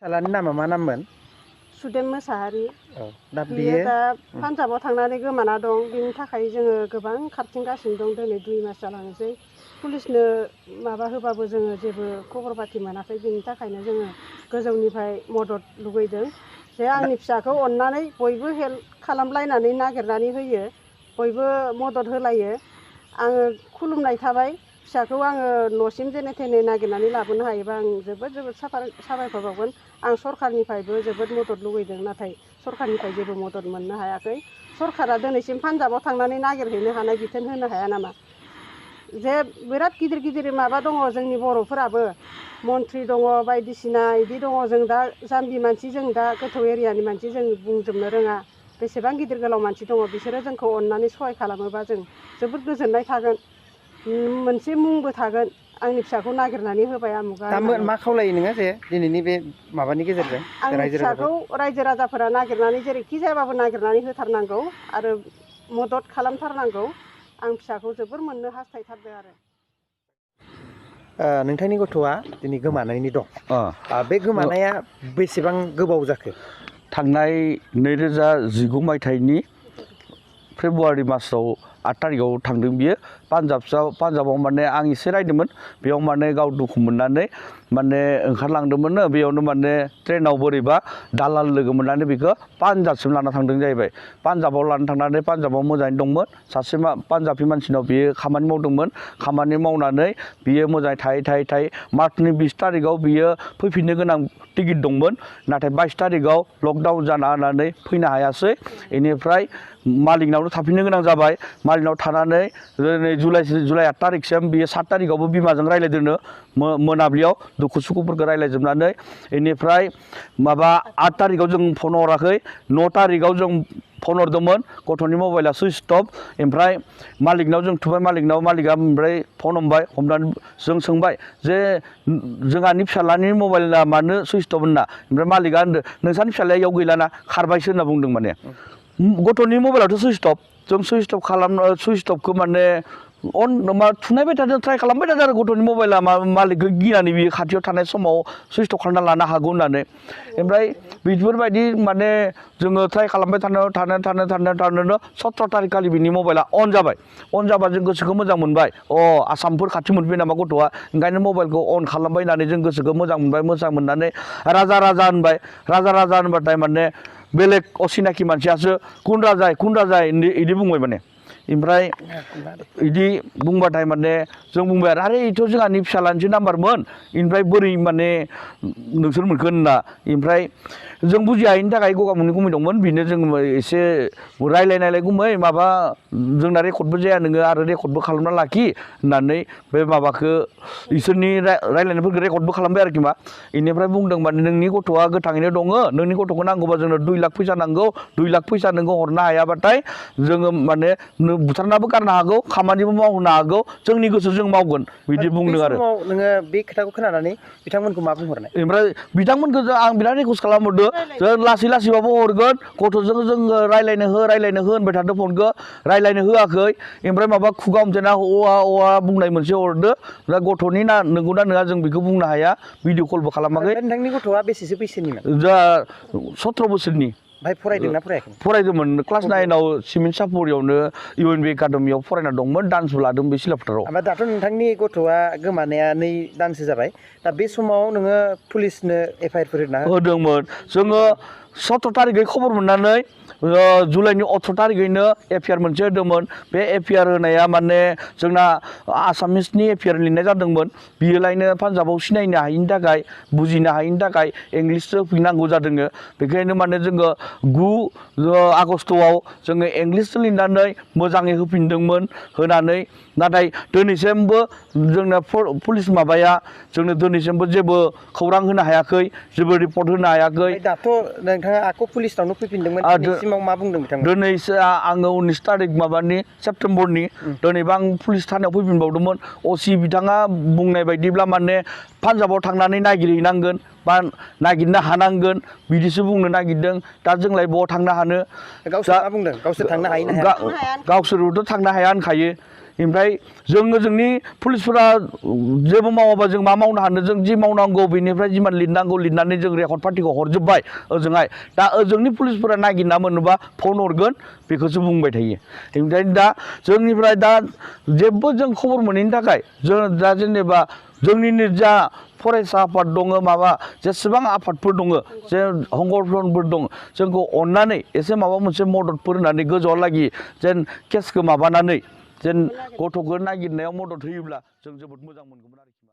फिसालानि नामा मा नाममोन? सुदेम मोसाहारि। दा बियो दा पान्जाबाव थांनानै गोमाना दं। बिनि थाखाय जोङो गोबां खारथिंगासिनो दं। दिनै 2 मास जालांसै। पुलिसनो माबा होबाबो जोङो जेबो खबर पाति मोनाखै। बिनि थाखायनो जोङो गोजौनिफ्राय मदद लुगैदों जे आंनि फिसाखौ अननानै बयबो हेल्प खालामलायनानै नागिरनानै होयो। बयबो मदद होलायो। आङो खुलुमनाय थाबाय। फिसाखौ आङो न'सिम जेने थेने नागिरनानै लाबोनो हायोबा आं जोबोद साबायखर बावगोन। आं सरखारनिफ्रायबो जोबोद मदद लुगैदों, नाथाय सरखारनिफ्राय जेबो मदद मोननो हायाखै। सरखारा दिनैसिम पान्जाबाव थांनानै नागिरहैनो हानाय बिथोन होनो हाया नामा? जे बिराद गिदिर गिदिर माबा दङ जोंनि बर'फोराबो, मन्थ्रि दङ, बायदिसिना इदि दङ। जों दा जाम्बि मानसि, जों दा गोथौ एरियानि मानसि, जों बुंजोबनो रोङा। बेसेबां गिदिर गोलाव मानसि दङ, बिसोरो जोंखौ अननानै सहाय खालामोबा जों जोबोद गोजोननाय थागोन। मोनसे मुंबो थागोन, आंनि फिसाखौ नागिरनानै होबाय आमुगा होननानै। मा खावलायो नोङो जे दिनैनि बे माबानि गेजेरजों आंनि फिसाखौ रायजो राजाफोरा नागिरनानै जेरैखि जायाबाबो नागिरनानै होथारनांगौ आरो मदद खालामथारनांगौ। आं फिसाखौ जोबोर मोननो हास्थायथारदों आरो। नोंथांनि गथ'आ दिनै गोमानायनि दं। बे गोमानाया बेसेबां गोबाव जाखो? थांनाय 2019 मायथाइनि फेब्रुवारि मासाव 8 तारिखआव थांदों बियो। पान्जाबाव माने आं एसे रायदोंमोन। बेयाव माने गाव दुखु मोननानै माने ओंखारलांदोंमोन। बेयावनो माने ट्रेनाव बोरैबा दालाल लोगो मोननानै बेखौ पान्जाबसिम लाना थांदों जाहैबाय। पान्जाबाव लाना थांनानै पान्जाबाव मोजाङै दंमोन। सासे पान्जाबि मानसिनाव बियो खामानि मावदोंमोन। खामानि मावनानै बियो मोजाङै थायै मार्चनि 20 तारिखआव बियो फैफिननो गोनां टिकेट दंमोन। नाथाय 22 तारिखआव लकडाउन जाना होनानै फैनो हायासै। बेनिफ्राय मालिकनावनो थाफिननो गोनां जाबाय। मालिकनाव थानानै जुलाइ 8 तारिखसिम बियो 7 तारिखआवबो बिमाजों रायज्लायदोंनो मोनाब्लियाव दुखु सुखुफोरखौ रायज्लायजोबनानै। बेनिफ्राय 8 तारिखआव जों फन हराखै। 9 तारिखआव जों फन हरदोंमोन, गथ'नि मबाइला सुइच अफ। ओमफ्राय मालिकनाव जों थुबाय, मालिकआ ओमफ्राय फन हमबाय। हमनानै जों सोंबाय जे जोंहानि फिसालानि मबाइला मानो सुइच अफ होनना। ओमफ्राय मालिकआ होनदों नोंसानि फिसालाया इयाव गैलाना खारबायसो होनना बुंदों। माने गथ'नि मबाइलाथ' सुइच अफ। जों सुइच अफखौ माने थुनायबाय थादों, ट्राइ खालामबाय थादों आरो गथ'नि मबाइला मालिकखौ गिनानै बियो खाथियाव थानाय समाव सुइच अफ खालामना लानो हागौ होननानै। ओमफ्राय बेफोरबायदि माने जोङो ट्राइ खालामबाय थानो 17 तारिख खालि बिनि मबाइला अन जाबाय। अन जाबा जों गोसोखौ मोजां मोनबाय। आसामफोर खाथि मोनफैबाय नामा गथ'आ, ओंखायनो मबाइलखौ अन खालामबाय होननानै जों गोसोखौ मोजां मोनबाय। मोजां मोननानै राजा होनबाय। राजा होनबाथाय माने बेलेग असिनाखि मानसियासो कुन राजा इदि बुंबाय माने। ओमफ्राय इदि बुंबाथाय माने जों बुंबाय आरो इथ' जोंहानि फिसालानिसो नाम्बारमोन, ओमफ्राय बोरै माने नोंसोर मोनखो होनना। ओमफ्राय जों बुजिहायैनि थाखाय गगा मोननै गुमै दंमोन। बिनो जों एसे रायलायनायलाय गुमै माबा जोंना रेकर्डबो जाया, नोङो आरो रेकर्डबो खालामना लाखि होननानै बे माबाखौ इसोरनि रायलायनायफोरखौ रेकर्डबो खालामबाय आरोखि मा। बेनिफ्राय बुंदों माने नोंनि गथ'आ गोथाङैनो दङ, नोंनि गथ'खौ नांगौबा जोंनो 2 लाख फैसा नांगौ। 2 लाख फैसा नोङो हरनो हायाबाथाय जोङो माने बुथारनाबो गारनो हागौ, खामानिबो मावहोनो हागौ, जोंनि गोसो जों मावगोन बिदि बुंदों आरो। नोङो बे खोथाखौ खोनानानै बिथांमोनखौ मा बुंहरनाय? ओमफ्राय बिथांमोनखौ आं बिराद रिकुवेस्ट खालामहरदों, जों लासैबाबो हरगोन, गथ'जों जोङो रायलायनो हो होनबाय थादों फनखौ। रायलायनो होआखै। ओमफ्राय माबा खुगा हमथेना बुंनाय मोनसे हरदो। दा गथ'नि नंगौना नङा जों बेखौ बुंनो हाया, भिडिअ कलबो खालामाखै। नोंथांनि गथ'आ बेसेसो बैसोनिमोन? जा 17 बोसोरनि। ओमफ्राय फरायदोंना फरायाखै? फरायदोंमोन। क्लास 9आव सिमेन्ट सापरियावनो UNB एकाडेमियाव फरायना दंमोन। डान्सबो लादों बे सिलाफोथाराव। ओमफ्राय दाथ' नोंथांनि गथ'आ गोमानाया 2 दानसो जाबाय। दा बे समाव नोङो पुलिसनो FIR होना होदोंमोन। जोङो 17 तारिखै खबर मोननानै जुलाइनि 18 तारिखैनो FIR मोनसे होदोंमोन। बे FIR होनाया माने जोंना आसामिसनि FIR लिरनाय जादोंमोन। बियोलायनो पान्जाबाव सिनायनो हायिनि थाखाय, बुजिनो हायिनि थाखाय इंलिससो होफिननांगौ जादों। बेखायनो माने जोङो 9 आगस्ट'आव जोङो इंलिसजों लिरनानै मोजाङै होफिनदोंमोन। होनानै नाथाय दिनैसिमबो जोंना पुलिस माबाया जोंनो दिनैसिमबो जेबो खौरां होनो हायाखै, जेबो रिपर्ट होनो हायाखै। दाथ' नोंथाङा आख' पुलिसनावनो फैफिनदोंमोन, दिनैसिमाव मा बुंदों बिथांमोना? दिनैसो आङो 19 तारिख सेप्तेम्बरनि दिनैबो आं पुलिस थानायाव फैफिनबावदोंमोन। असि बिथाङा बुंनाय बायदिब्ला माने पान्जाबाव थांनानै नागिरहैनांगोन बा नागिरनो हानांगोन बिदिसो बुंनो नागिरदों। दा जोंलाय बहा थांनो हानो? गावसोर मा बुंदों? गावसोर थांनो हायो ना हाया? गावसोरबोथ' थांनो हाया होनखायो। ओमफ्राय जोङो जोंनि पुलिसफोरा जेबो मावाबा जों मा मावनो हानो जों जि मावनांगौ बेनिफ्राय जिमान लिरनांगौ लिरनानै जों रेकर्ड पार्टिखौ हरजोब्बाय ओजोंहाय दा ओजोंनि पुलिसफोरा नागिरना मोनोबा फन हरगोन बेखौसो बुंबाय थायो ओमफ्राय दा जोंनिफ्राय दा जेबो जों खबर मोनैनि थाखाय जों दा जेनेबा जोंनिनो जा फरायसा आफाद दङ माबा जेसेबां आफादफोर दङ जे संगठनफोर दङ जोंखौ अननानै एसे माबा मोनसे मददफोर होनानै गोजौआलागि जेन केसखौ माबानानै जेन गथ'खौ नागिरनायाव मदद होयोब्ला जों जोबोद मोजां मोनगौमोन आरोखि